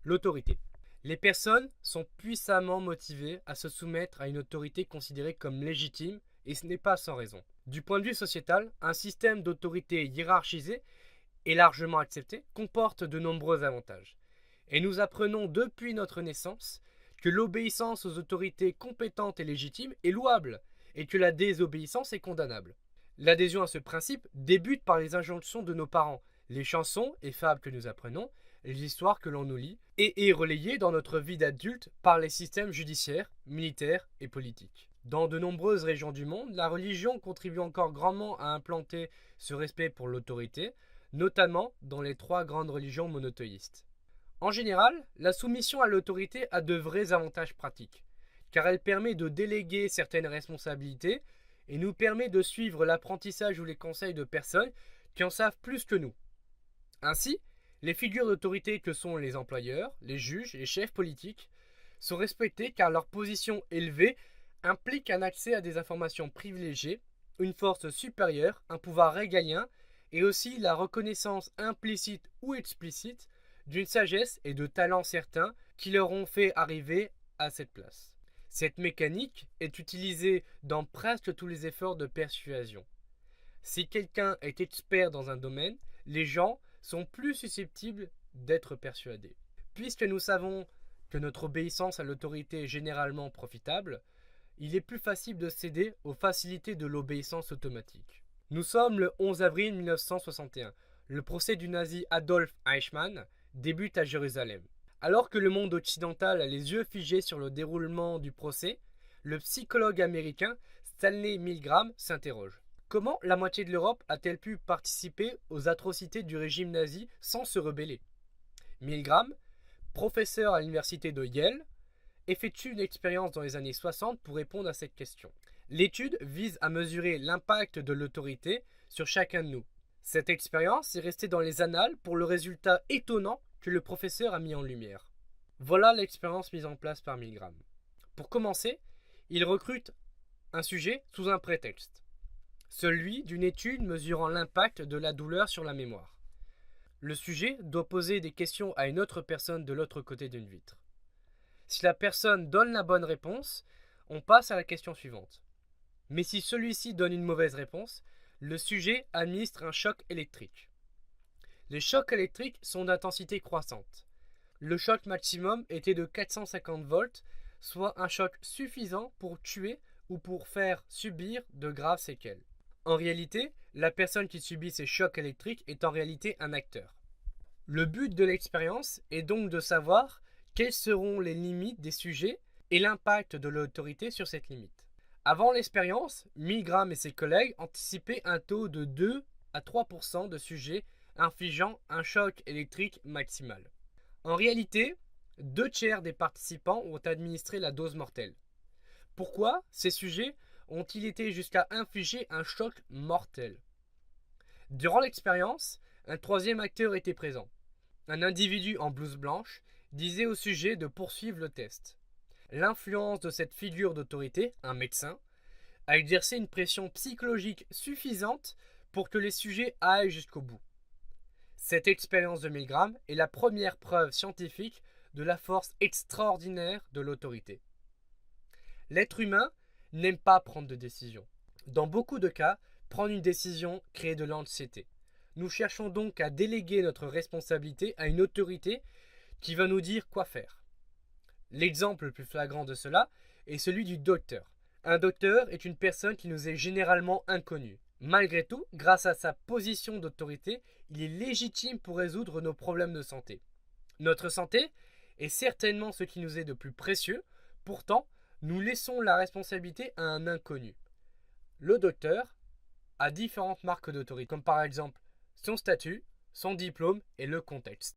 L'autorité. Les personnes sont puissamment motivées à se soumettre à une autorité considérée comme légitime et ce n'est pas sans raison. Du point de vue sociétal, un système d'autorité hiérarchisé et largement accepté comporte de nombreux avantages. Et nous apprenons depuis notre naissance que l'obéissance aux autorités compétentes et légitimes est louable et que la désobéissance est condamnable. L'adhésion à ce principe débute par les injonctions de nos parents, les chansons et fables que nous apprenons, les histoires que l'on nous lit, et est relayée dans notre vie d'adulte par les systèmes judiciaires, militaires et politiques. Dans de nombreuses régions du monde, la religion contribue encore grandement à implanter ce respect pour l'autorité, notamment dans les 3 grandes religions monothéistes. En général, la soumission à l'autorité a de vrais avantages pratiques, car elle permet de déléguer certaines responsabilités et nous permet de suivre l'apprentissage ou les conseils de personnes qui en savent plus que nous. Ainsi, les figures d'autorité que sont les employeurs, les juges et les chefs politiques sont respectées car leur position élevée implique un accès à des informations privilégiées, une force supérieure, un pouvoir régalien et aussi la reconnaissance implicite ou explicite d'une sagesse et de talents certains qui leur ont fait arriver à cette place. Cette mécanique est utilisée dans presque tous les efforts de persuasion. Si quelqu'un est expert dans un domaine, les gens sont plus susceptibles d'être persuadés. Puisque nous savons que notre obéissance à l'autorité est généralement profitable, il est plus facile de céder aux facilités de l'obéissance automatique. Nous sommes le 11 avril 1961. Le procès du nazi Adolf Eichmann débute à Jérusalem. Alors que le monde occidental a les yeux figés sur le déroulement du procès, le psychologue américain Stanley Milgram s'interroge. Comment la moitié de l'Europe a-t-elle pu participer aux atrocités du régime nazi sans se rebeller? Milgram, professeur à l'université de Yale, effectue une expérience dans les années 60 pour répondre à cette question. L'étude vise à mesurer l'impact de l'autorité sur chacun de nous. Cette expérience est restée dans les annales pour le résultat étonnant que le professeur a mis en lumière. Voilà l'expérience mise en place par Milgram. Pour commencer, il recrute un sujet sous un prétexte, celui d'une étude mesurant l'impact de la douleur sur la mémoire. Le sujet doit poser des questions à une autre personne de l'autre côté d'une vitre. Si la personne donne la bonne réponse, on passe à la question suivante. Mais si celui-ci donne une mauvaise réponse, le sujet administre un choc électrique. Les chocs électriques sont d'intensité croissante. Le choc maximum était de 450 volts, soit un choc suffisant pour tuer ou pour faire subir de graves séquelles. En réalité, la personne qui subit ces chocs électriques est en réalité un acteur. Le but de l'expérience est donc de savoir quelles seront les limites des sujets et l'impact de l'autorité sur cette limite. Avant l'expérience, Milgram et ses collègues anticipaient un taux de 2 à 3% de sujets infligeant un choc électrique maximal. En réalité, 2/3 des participants ont administré la dose mortelle. Pourquoi ces sujets ont-ils été jusqu'à infliger un choc mortel? Durant l'expérience, un 3e acteur était présent. Un individu en blouse blanche disait au sujet de poursuivre le test. L'influence de cette figure d'autorité, un médecin, a exercé une pression psychologique suffisante pour que les sujets aillent jusqu'au bout. Cette expérience de Milgram est la première preuve scientifique de la force extraordinaire de l'autorité. L'être humain n'aime pas prendre de décision. Dans beaucoup de cas, prendre une décision crée de l'anxiété. Nous cherchons donc à déléguer notre responsabilité à une autorité qui va nous dire quoi faire. L'exemple le plus flagrant de cela est celui du docteur. Un docteur est une personne qui nous est généralement inconnue. Malgré tout, grâce à sa position d'autorité, il est légitime pour résoudre nos problèmes de santé. Notre santé est certainement ce qui nous est de plus précieux, pourtant, nous laissons la responsabilité à un inconnu. Le docteur a différentes marques d'autorité, comme par exemple son statut, son diplôme et le contexte.